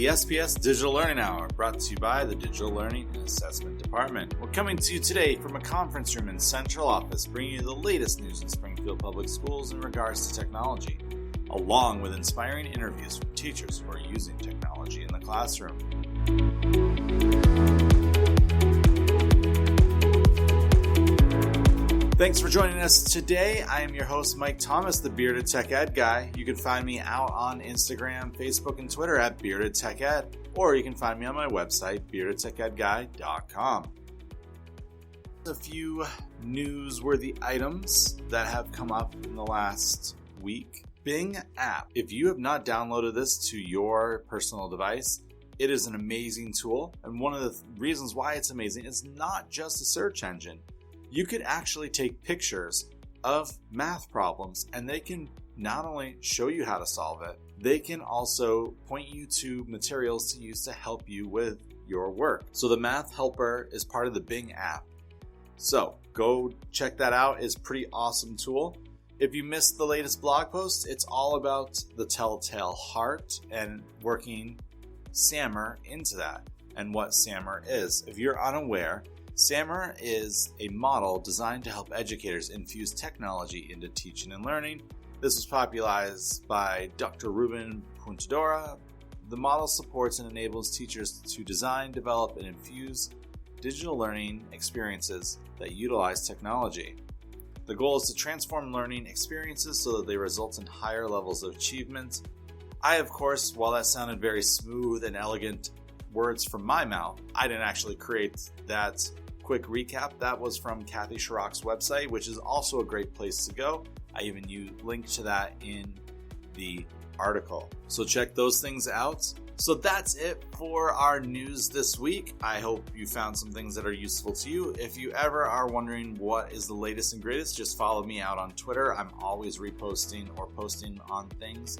the SPS Digital Learning Hour, brought to you by the Digital Learning and Assessment Department. We're coming to you today from a conference room in Central Office, bringing you the latest news in Springfield Public Schools in regards to technology, along with inspiring interviews from teachers who are using technology in the classroom. Thanks for joining us today. I am your host, Mike Thomas, the Bearded Tech Ed Guy. You can find me out on Instagram, Facebook, and Twitter at Bearded Tech Ed, or you can find me on my website, beardedtechedguy.com. A few newsworthy items that have come up in the last week. Bing app. If you have not downloaded this to your personal device, it is an amazing tool. And one of the reasons why it's amazing is not just a search engine. You could actually take pictures of math problems and they can not only show you how to solve it, they can also point you to materials to use to help you with your work. So the Math Helper is part of the Bing app. So go check that out. It's a pretty awesome tool. If you missed the latest blog post, it's all about the telltale heart and working SAMR into that and what SAMR is. If you're unaware, SAMR is a model designed to help educators infuse technology into teaching and learning. This was popularized by Dr. Ruben Puntadora. The model supports and enables teachers to design, develop, and infuse digital learning experiences that utilize technology. The goal is to transform learning experiences so that they result in higher levels of achievement. I, of course, while that sounded very smooth and elegant words from my mouth, I didn't actually create that quick recap. That was from Kathy Sharrock's website, which is also a great place to go. I even linked to that in the article. So check those things out. So that's it for our news this week. I hope you found some things that are useful to you. If you ever are wondering what is the latest and greatest, just follow me out on Twitter. I'm always reposting or posting on things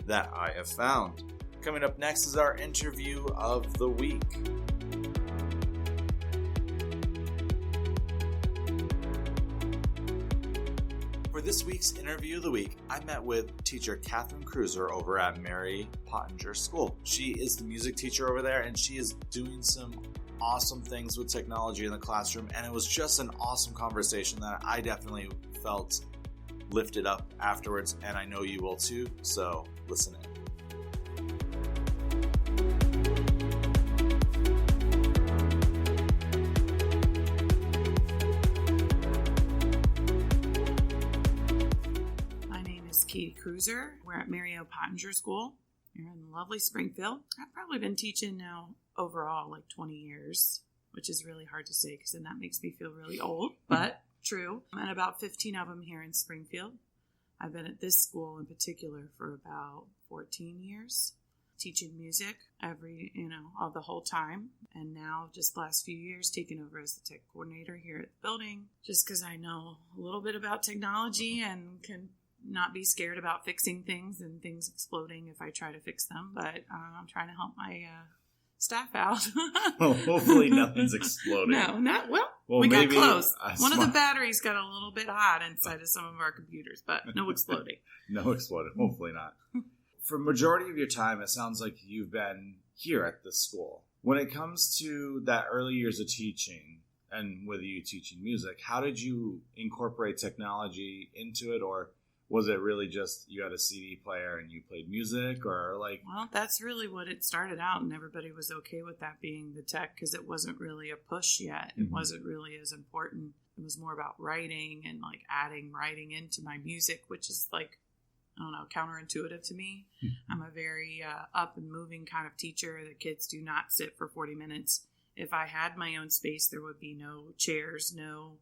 that I have found. Coming up next is our interview of the week. For this week's interview of the week, I met with teacher Katherine Kruser over at Mary Pottenger School. She is the music teacher over there, and she is doing some awesome things with technology in the classroom, and it was just an awesome conversation that I definitely felt lifted up afterwards, and I know you will too, so listen in. Kruser. We're at Mary Pottenger School here in lovely Springfield. I've probably been teaching now overall like 20 years, which is really hard to say because then that makes me feel really old, but true. And about 15 of them here in Springfield. I've been at this school in particular for about 14 years, teaching music all the whole time. And now just the last few years taking over as the tech coordinator here at the building, just because I know a little bit about technology and can not be scared about fixing things and things exploding if I try to fix them, but I'm trying to help my staff out. Well, hopefully nothing's exploding. No, we got close. One of the batteries got a little bit hot inside of some of our computers, but no exploding. No exploding, hopefully not. For majority of your time, it sounds like you've been here at this school. When it comes to that early years of teaching, and with you teaching music, how did you incorporate technology into it, or was it really just you had a CD player and you played music, or like? Well, that's really what it started out, and everybody was okay with that being the tech because it wasn't really a push yet. It wasn't really as important. It was more about writing and like adding writing into my music, which is like, I don't know, counterintuitive to me. I'm a very up and moving kind of teacher. The kids do not sit for 40 minutes. If I had my own space, there would be no chairs, no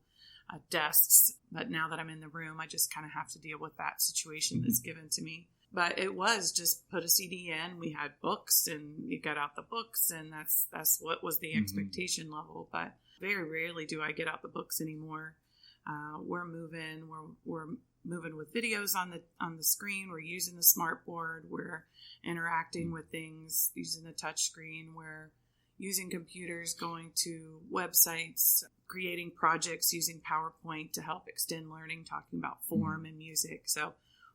desks, but now that I'm in the room, I just kind of have to deal with that situation that's given to me. But it was just put a CD in, we had books, and you got out the books, and that's what was the expectation level. But very rarely do I get out the books anymore. We're moving with videos on the screen. We're using the smart board. We're interacting with things using the touch screen. We're using computers, going to websites, creating projects using PowerPoint to help extend learning, talking about form and music. So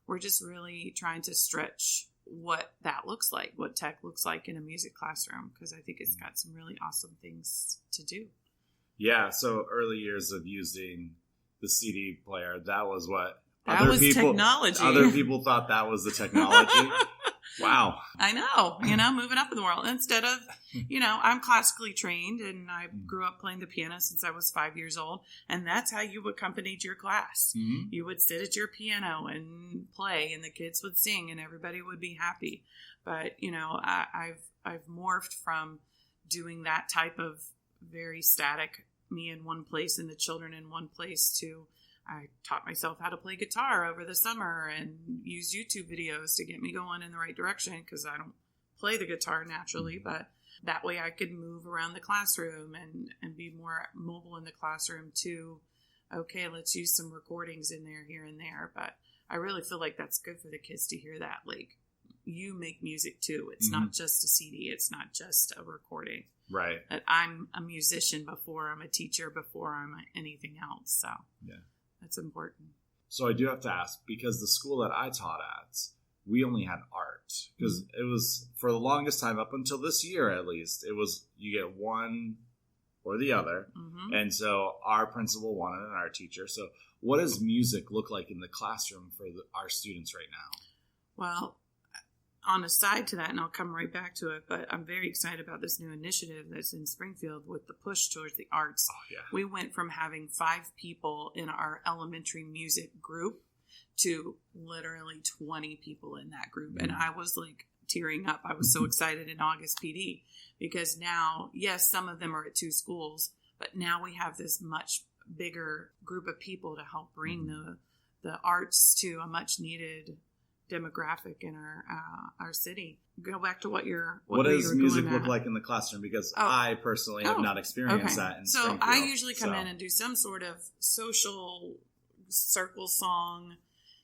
we're just really trying to stretch what that looks like, what tech looks like in a music classroom, because I think it's got some really awesome things to do. Yeah, so early years of using the CD player, that was what that was technology. Other people thought that was the technology. Wow. I know, moving up in the world. Instead of, I'm classically trained, and I grew up playing the piano since I was 5 years old. And that's how you accompanied your class. Mm-hmm. You would sit at your piano and play, and the kids would sing, and everybody would be happy. But, I've morphed from doing that type of very static, me in one place and the children in one place, to I taught myself how to play guitar over the summer and use YouTube videos to get me going in the right direction, because I don't play the guitar naturally, but that way I could move around the classroom and be more mobile in the classroom too. Okay, let's use some recordings in there, here and there. But I really feel like that's good for the kids to hear that. Like, you make music too. It's mm-hmm. not just a CD. It's not just a recording. Right. That I'm a musician before I'm a teacher, before I'm anything else. So yeah. That's important. So I do have to ask, because the school that I taught at, we only had art. Because it was, for the longest time, up until this year at least, it was you get one or the other. Mm-hmm. And so our principal wanted an art teacher. So what does music look like in the classroom for our students right now? Well, on a side to that, and I'll come right back to it, but I'm very excited about this new initiative that's in Springfield with the push towards the arts. Oh, yeah. We went from having 5 people in our elementary music group to literally 20 people in that group. Mm-hmm. And I was like tearing up. I was so excited in August PD, because now, yes, some of them are at 2 schools, but now we have this much bigger group of people to help bring mm-hmm. the arts to a much needed demographic in our city. Go back to what does music look like in the classroom? Because I personally have not experienced that in Springfield. So I usually come in and do some sort of social circle song,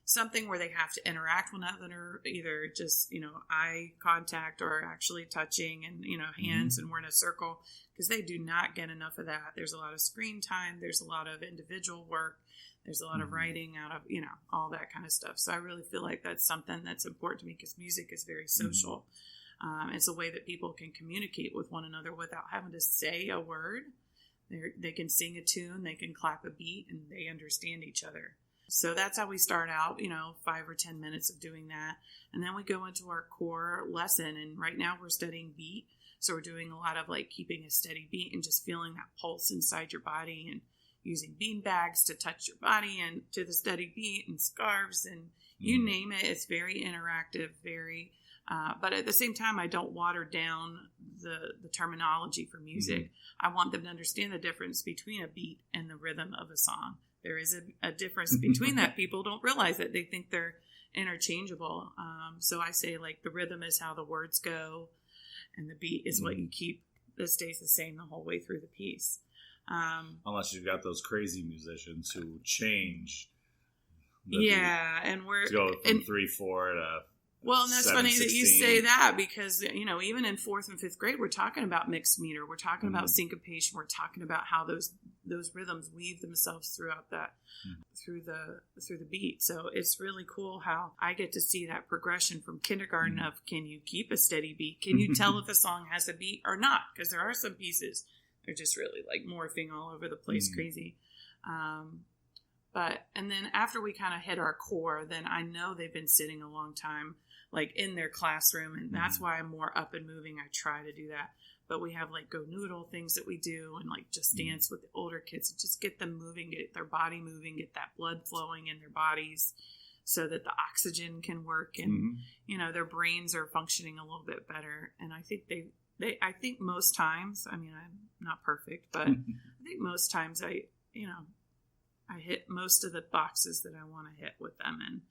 something where they have to interact with another, either just, eye contact or actually touching and, hands, mm-hmm. and we're in a circle, because they do not get enough of that. There's a lot of screen time. There's a lot of individual work. There's a lot of writing out of, all that kind of stuff. So I really feel like that's something that's important to me, because music is very social. Mm-hmm. It's a way that people can communicate with one another without having to say a word. They can sing a tune, they can clap a beat, and they understand each other. So that's how we start out, 5 or 10 minutes of doing that. And then we go into our core lesson. And right now we're studying beat. So we're doing a lot of like keeping a steady beat and just feeling that pulse inside your body, and using bean bags to touch your body and to the steady beat, and scarves, and you name it. It's very interactive, very, but at the same time, I don't water down the terminology for music. Mm-hmm. I want them to understand the difference between a beat and the rhythm of a song. There is a difference between that. People don't realize it. They think they're interchangeable. So I say, like, the rhythm is how the words go, and the beat is what you keep. That stays the same the whole way through the piece. Unless you've got those crazy musicians who change. And we're to go from 3/4 to. Well, and that's funny that you say that, because even in 4th and 5th grade, we're talking about mixed meter. We're talking about syncopation. We're talking about how those rhythms weave themselves throughout that through the beat. So it's really cool how I get to see that progression from kindergarten of, can you keep a steady beat? Can you tell if a song has a beat or not? Because there are some pieces. They're just really like morphing all over the place, crazy. And then after we kind of hit our core, then I know they've been sitting a long time, like in their classroom. And that's why I'm more up and moving. I try to do that. But we have like go noodle things that we do, and like just dance with the older kids and just get them moving, get their body moving, get that blood flowing in their bodies so that the oxygen can work, and, their brains are functioning a little bit better. And I think I think most times, I mean, I'm not perfect, but I think most times I hit most of the boxes that I want to hit with them, and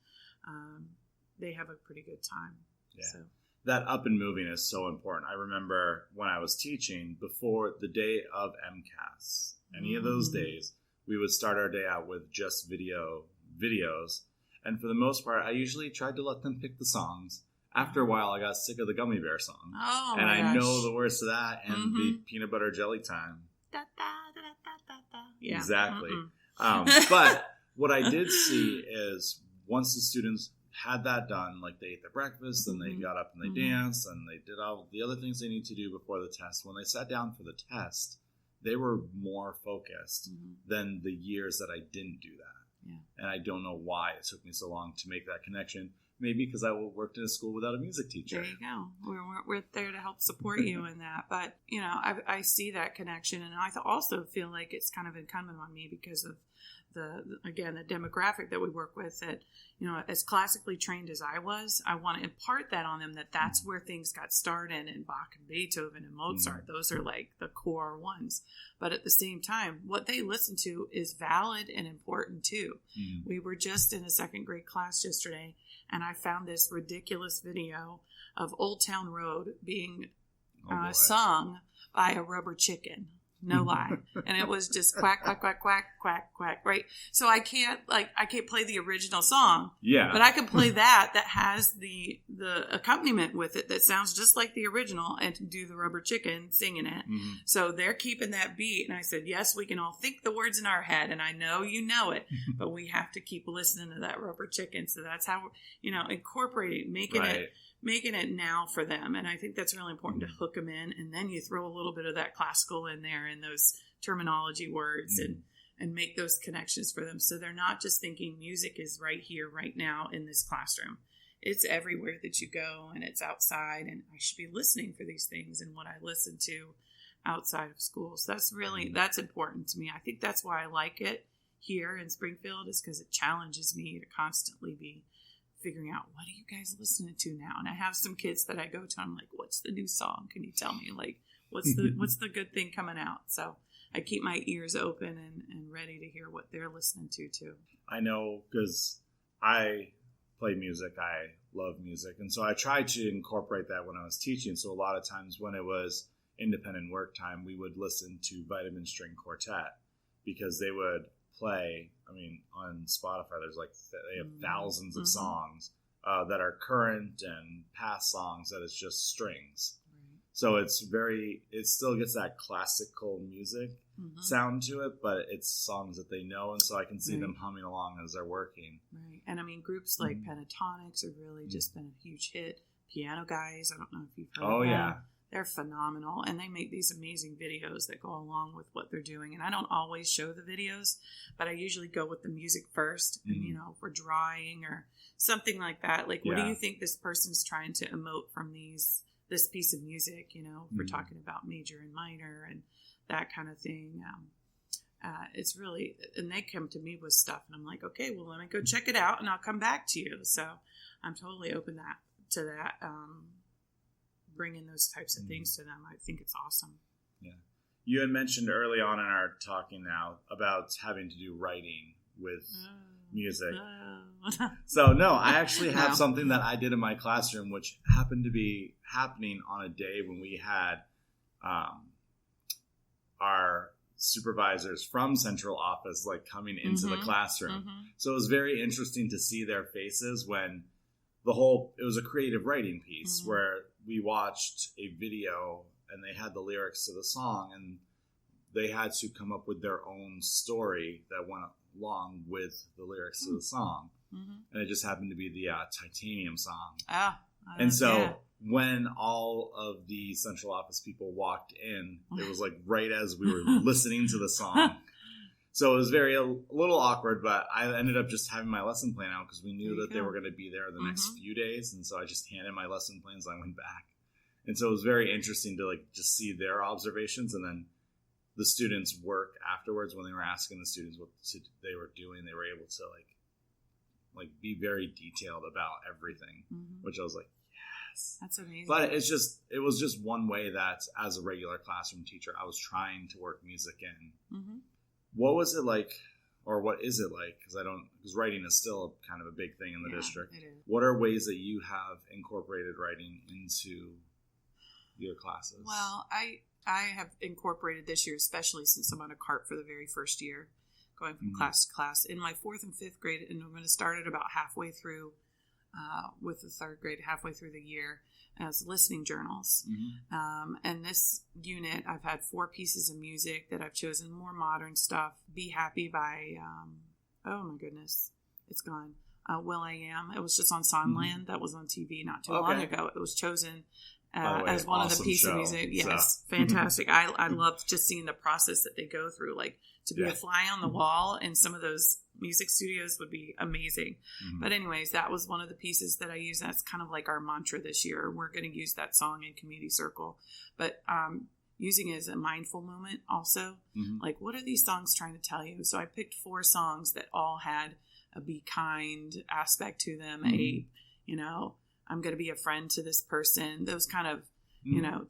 they have a pretty good time. Yeah. So. That up and moving is so important. I remember when I was teaching, before the day of MCAS, any of those days, we would start our day out with just videos. And for the most part, I usually tried to let them pick the songs. After a while, I got sick of the Gummy Bear song. Oh, and my I know the words to that, and the peanut butter jelly time. Da, da, da, da, da, da. Yeah. Exactly. But what I did see is, once the students had that done, like they ate their breakfast, and they got up and they danced, and they did all the other things they need to do before the test. When they sat down for the test, they were more focused than the years that I didn't do that. Yeah. And I don't know why it took me so long to make that connection. Maybe because I worked in a school without a music teacher. There you go. We're there to help support you in that. But, I see that connection. And I also feel like it's kind of incumbent on me because of the demographic that we work with, that, as classically trained as I was, I want to impart that on them, that's where things got started, and Bach and Beethoven and Mozart. Those are like the core ones. But at the same time, what they listen to is valid and important too. We were just in a second grade class yesterday, and I found this ridiculous video of Old Town Road being sung by a rubber chicken. No lie. And it was just quack, quack, quack, quack, quack, quack, right? So I can't play the original song. Yeah. But I can play that has the accompaniment with it that sounds just like the original, and do the rubber chicken singing it. So they're keeping that beat. And I said, yes, we can all think the words in our head, and I know you know it, but we have to keep listening to that rubber chicken. So that's how, incorporating, making it now for them. And I think that's really important, to hook them in. And then you throw a little bit of that classical in there, and those terminology words, and make those connections for them. So they're not just thinking music is right here, right now in this classroom. It's everywhere that you go, and it's outside, and I should be listening for these things and what I listen to outside of school. So that's important to me. I think that's why I like it here in Springfield, is because it challenges me to constantly be figuring out, what are you guys listening to now? And I have some kids that I go to, I'm like, what's the new song? Can you tell me? Like, what's the good thing coming out? So I keep my ears open and ready to hear what they're listening to too. I know, because I play music. I love music. And so I tried to incorporate that when I was teaching. So a lot of times when it was independent work time, we would listen to Vitamin String Quartet, because they would play, on Spotify, they have thousands of songs that are current and past songs that is just strings. Right. So it still gets that classical music sound to it, but it's songs that they know, and so I can see them humming along as they're working. Right. And groups like Pentatonics have really just been a huge hit. Piano Guys, I don't know if you've heard of them. Yeah. They're phenomenal, and they make these amazing videos that go along with what they're doing. And I don't always show the videos, but I usually go with the music first. And, if we're drawing or something like that, like, what do you think this person's trying to emote from this piece of music? If we're talking about major and minor and that kind of thing. It's really, and they come to me with stuff, and I'm like, okay, well, let me go check it out, and I'll come back to you. So I'm totally open to that. Bringing those types of things to them, I think it's awesome. Yeah, you had mentioned early on in our talking now about having to do writing with music. So no, I actually have something that I did in my classroom, which happened to be happening on a day when we had our supervisors from central office coming into the classroom. So it was very interesting to see their faces when it was a creative writing piece where we watched a video and they had the lyrics to the song, and they had to come up with their own story that went along with the lyrics to the song. And it just happened to be the Titanium song. And so when all of the central office people walked in, it was right as we were listening to the song. So it was a little awkward, but I ended up just having my lesson plan out because we knew that they were going to be there the next few days. And so I just handed my lesson plans and I went back. And so it was very interesting to just see their observations, and then the students' work afterwards when they were asking the students what they were doing. They were able to be very detailed about everything, which I was like, yes. That's amazing. But it was just one way that as a regular classroom teacher, I was trying to work music in. What was it like, or what is it like? Because writing is still kind of a big thing in the district. It is. What are ways that you have incorporated writing into your classes? Well, I have incorporated this year, especially since I'm on a CART for the very first year, going from class to class. In my 4th and 5th grade, and I'm going to start it about halfway through with the 3rd grade, halfway through the year, as listening journals. And this unit, I've had 4 pieces of music that I've chosen, more modern stuff. Be Happy by, oh my goodness, it's gone. will.i.am. It was just on Songland. That was on TV not too long ago. It was chosen as one of the pieces of music. Yes, so. Fantastic. I loved just seeing the process that they go through. Like, to be a fly on the wall in some of those music studios would be amazing. But anyways, that was one of the pieces that I use. That's kind of like our mantra this year. We're going to use that song in Community Circle. But using it as a mindful moment also. Like, what are these songs trying to tell you? So I picked 4 songs that all had a be kind aspect to them. I'm going to be a friend to this person. Those kind of,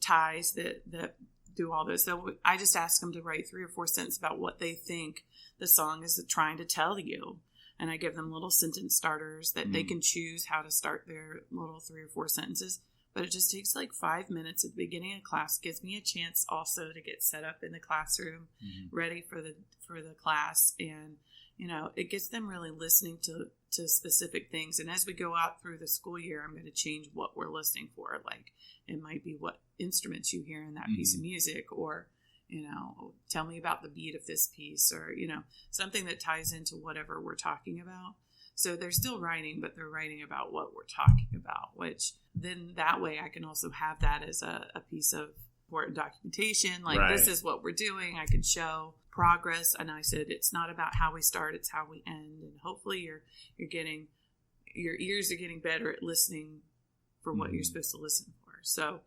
ties that do all this. So I just ask them to write 3 or 4 sentences about what they think the song is trying to tell you. And I give them little sentence starters that they can choose how to start their little 3 or 4 sentences. But it just takes like 5 minutes at the beginning of class. Gives me a chance also to get set up in the classroom, ready for the class. And, it gets them really listening to specific things. And as we go out through the school year, I'm going to change what we're listening for. Like, it might be what instruments you hear in that piece of music, or, tell me about the beat of this piece, or, something that ties into whatever we're talking about. So they're still writing, but they're writing about what we're talking about, which then that way I can also have that as a piece of important documentation. Like, this is what we're doing. I can show progress. And I said, it's not about how we start, it's how we end. And hopefully your ears are getting better at listening for what you're supposed to listen for. So,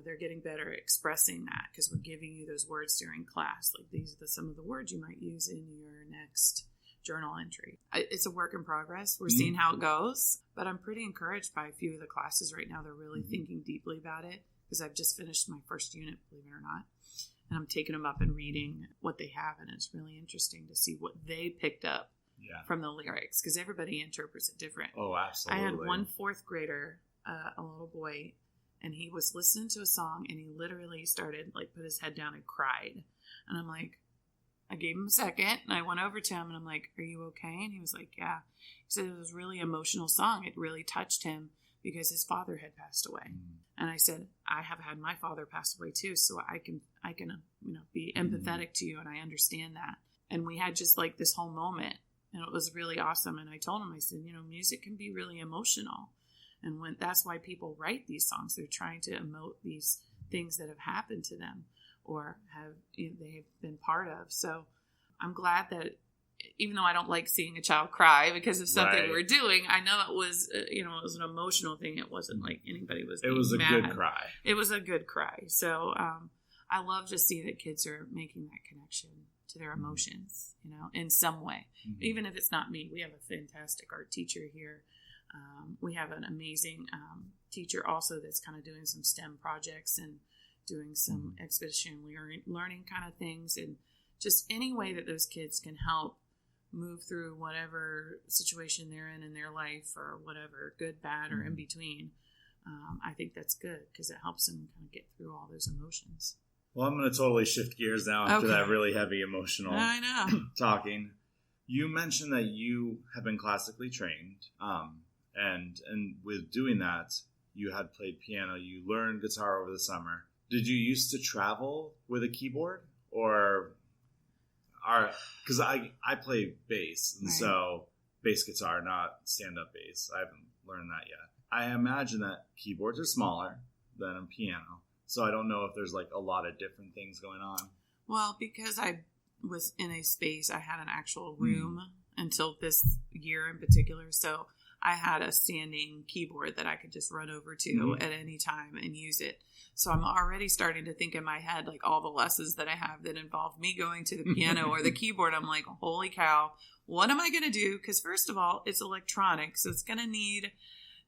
they're getting better at expressing that because we're giving you those words during class. Like, these are some of the words you might use in your next journal entry. It's a work in progress. We're seeing how it goes, but I'm pretty encouraged by a few of the classes right now. They're really thinking deeply about it because I've just finished my first unit, believe it or not. And I'm taking them up and reading what they have. And it's really interesting to see what they picked up from the lyrics because everybody interprets it different. Oh, absolutely. I had one 4th grader, a little boy, and he was listening to a song and he literally started, like, put his head down and cried. And I'm like, I gave him a second and I went over to him and I'm like, are you okay? And he was like, yeah. He said it was a really emotional song. It really touched him because his father had passed away. And I said, I have had my father pass away too. So I can, be empathetic to you. And I understand that. And we had just like this whole moment and it was really awesome. And I told him, I said, music can be really emotional. And that's why people write these songs. They're trying to emote these things that have happened to them or they have been part of. So I'm glad that even though I don't like seeing a child cry because of something we're doing, I know it was, it was an emotional thing. It wasn't like anybody was mad. It was a good cry. It was a good cry. So I love to see that kids are making that connection to their emotions, in some way. Even if it's not me. We have a fantastic art teacher here. We have an amazing teacher also that's kind of doing some STEM projects and doing some expedition learning kind of things, and just any way that those kids can help move through whatever situation they're in their life or whatever, good, bad, or in between. I think that's good because it helps them kind of get through all those emotions. Well, I'm going to totally shift gears now after that really heavy emotional talking. You mentioned that you have been classically trained, and with doing that, you had played piano. You learned guitar over the summer. Did you used to travel with a keyboard, or because I play bass, and so bass guitar, not stand-up bass. I haven't learned that yet. I imagine that keyboards are smaller than a piano, so I don't know if there's like a lot of different things going on. Well, because I was in a space, I had an actual room until this year in particular, so I had a standing keyboard that I could just run over to at any time and use it. So I'm already starting to think in my head, like all the lessons that I have that involve me going to the piano or the keyboard. I'm like, holy cow, what am I going to do? Because first of all, it's electronic. So it's going to need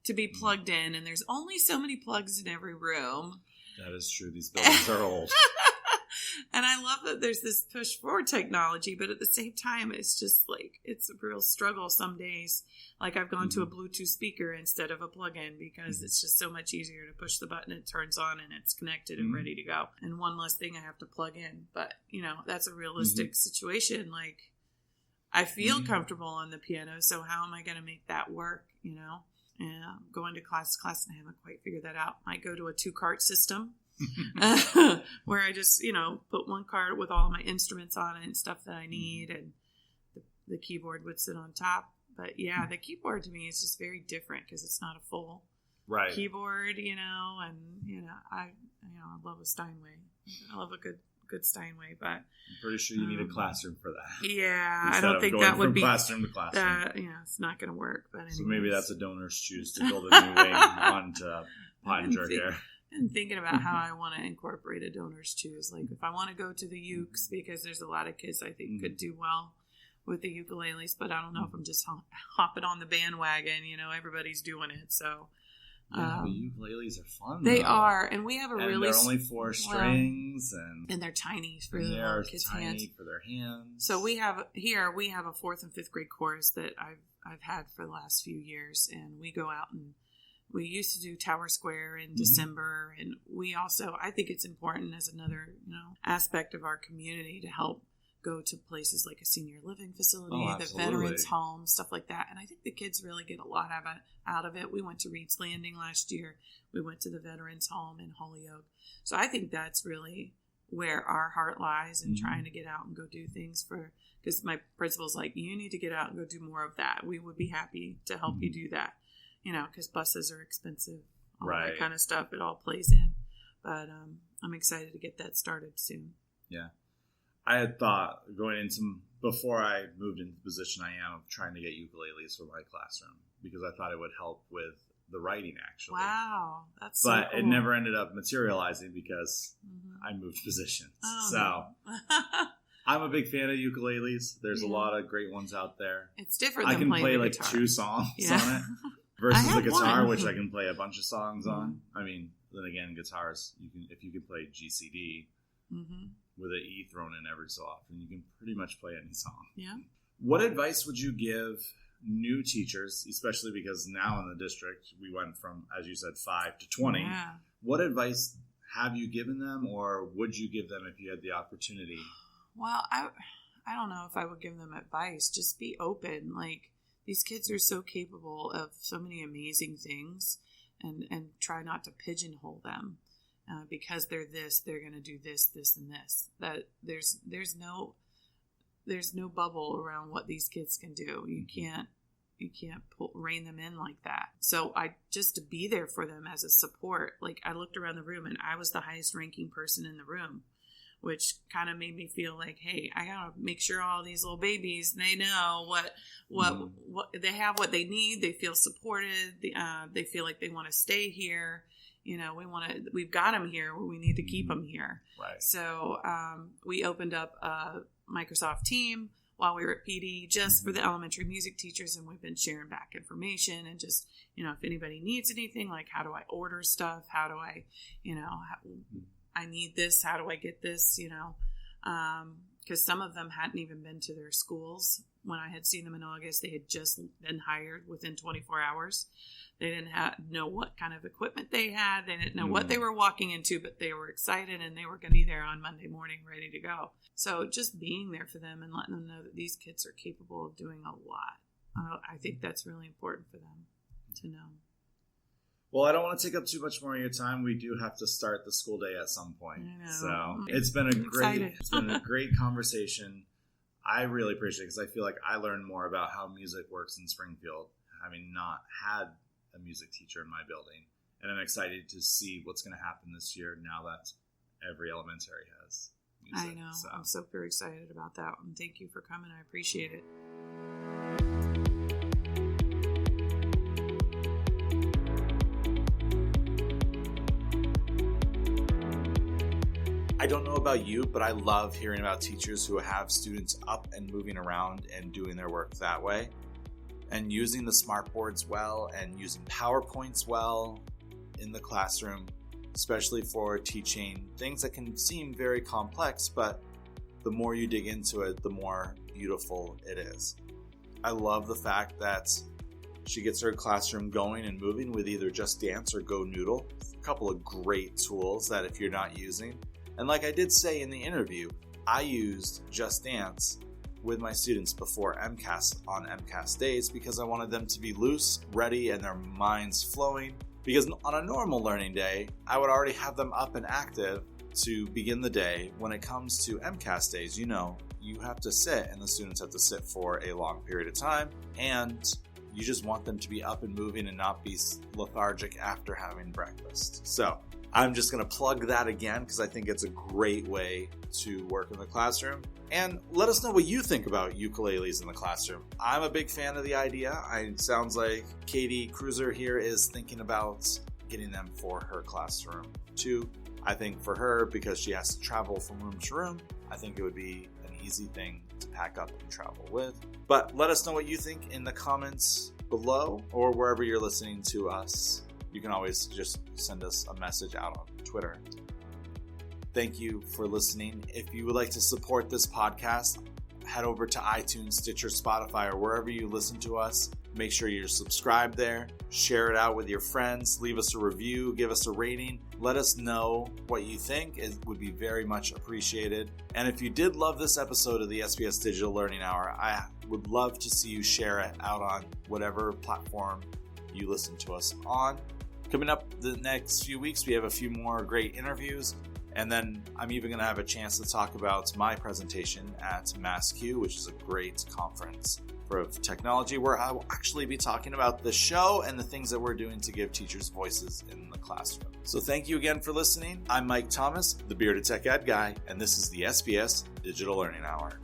to be plugged in. And there's only so many plugs in every room. That is true. These buildings are old. And I love that there's this push for technology, but at the same time, it's just like, it's a real struggle some days. Like I've gone to a Bluetooth speaker instead of a plug-in because it's just so much easier to push the button, it turns on and it's connected and ready to go. And one less thing I have to plug in. But, that's a realistic situation. Like I feel comfortable on the piano, so how am I going to make that work, And going to class, and I haven't quite figured that out. Might go to a 2-cart system. Where I just, put one cart with all my instruments on it and stuff that I need, and the keyboard would sit on top. But yeah, the keyboard to me is just very different because it's not a full keyboard, and I love a Steinway. I love a good Steinway, but I'm pretty sure you need a classroom for that. Yeah, I don't think that would be classroom to classroom. It's not going to work. But anyways. So maybe that's a DonorsChoose to build a new wing onto Pottenger here. I'm thinking about how I want to incorporate a DonorsChoose. Like if I want to go to the ukes, because there's a lot of kids I think could do well with the ukuleles, but I don't know if I'm just hopping on the bandwagon. Everybody's doing it, so. Yeah, the ukuleles are fun. They are, and we have they're only 4 strings, and they're tiny for the kids' tiny hands. for their hands. So we have a 4th and 5th grade chorus that I've had for the last few years, and we go out and we used to do Tower Square in December, and we also, I think it's important as another aspect of our community to help go to places like a senior living facility, the veterans home, stuff like that. And I think the kids really get a lot out of it. We went to Reed's Landing last year. We went to the veterans home in Holyoke. So I think that's really where our heart lies in trying to get out and go do things because my principal's like, you need to get out and go do more of that. We would be happy to help you do that, because buses are expensive, all that kind of stuff. It all plays in. But I'm excited to get that started soon. Yeah. I had thought before I moved into the position I am, of trying to get ukuleles for my classroom because I thought it would help with the writing, actually. Wow, that's but so cool. It never ended up materializing because I moved positions. So I'm a big fan of ukuleles. There's a lot of great ones out there. It's different. I than can play like guitar. 2 songs on it versus the guitar, which I can play a bunch of songs on. I mean, then again, guitars, if you can play GCD. With an E thrown in every so often, you can pretty much play any song. Yeah. What advice would you give new teachers, especially because now in the district we went from, as you said, 5 to 20? Yeah. What advice have you given them, or would you give them if you had the opportunity? Well, I don't know if I would give them advice. Just be open. Like, these kids are so capable of so many amazing things, and try not to pigeonhole them. Because they're going to do this, and this. That there's no bubble around what these kids can do. You can't rein them in like that. So just to be there for them as a support. Like, I looked around the room and I was the highest ranking person in the room, which kind of made me feel like, hey, I gotta make sure all these little babies, they know what they have, what they need. They feel supported. They feel like they want to stay here. We've got them here. We need to keep them here. Right. So we opened up a Microsoft team while we were at PD just for the elementary music teachers, and we've been sharing back information and just, if anybody needs anything, like how do I order stuff? How do I, I need this. How do I get this? Because some of them hadn't even been to their schools. When I had seen them in August, they had just been hired within 24 hours. They didn't know what kind of equipment they had. They didn't know what they were walking into, but they were excited and they were going to be there on Monday morning ready to go. So just being there for them and letting them know that these kids are capable of doing a lot. I think that's really important for them to know. Well, I don't want to take up too much more of your time. We do have to start the school day at some point. I know. So it's been a great conversation. I really appreciate it because I feel like I learned more about how music works in Springfield, having not had a music teacher in my building. And I'm excited to see what's going to happen this year now that every elementary has music. I know. So. I'm so very excited about that. And thank you for coming. I appreciate it. I don't know about you, but I love hearing about teachers who have students up and moving around and doing their work that way, and using the smart boards well and using PowerPoints well in the classroom, especially for teaching things that can seem very complex, but the more you dig into it, the more beautiful it is. I love the fact that she gets her classroom going and moving with either Just Dance or Go Noodle, a couple of great tools that if you're not using. And like I did say in the interview, I used Just Dance with my students before MCAS on MCAS days because I wanted them to be loose, ready, and their minds flowing. Because on a normal learning day, I would already have them up and active to begin the day. When it comes to MCAS days, you have to sit and the students have to sit for a long period of time, and you just want them to be up and moving and not be lethargic after having breakfast. So I'm just going to plug that again because I think it's a great way to work in the classroom. And let us know what you think about ukuleles in the classroom. I'm a big fan of the idea. It sounds like Katherine Kruser here is thinking about getting them for her classroom too. I think for her, because she has to travel from room to room, I think it would be an easy thing to pack up and travel with. But let us know what you think in the comments below or wherever you're listening to us. You can always just send us a message out on Twitter. Thank you for listening. If you would like to support this podcast, head over to iTunes, Stitcher, Spotify, or wherever you listen to us. Make sure you're subscribed there. Share it out with your friends. Leave us a review. Give us a rating. Let us know what you think. It would be very much appreciated. And if you did love this episode of the SBS Digital Learning Hour, I would love to see you share it out on whatever platform you listen to us on. Coming up the next few weeks, we have a few more great interviews. And then I'm even going to have a chance to talk about my presentation at MassQ, which is a great conference for technology, where I will actually be talking about the show and the things that we're doing to give teachers voices in the classroom. So thank you again for listening. I'm Mike Thomas, the Bearded Tech Ed Guy, and this is the SBS Digital Learning Hour.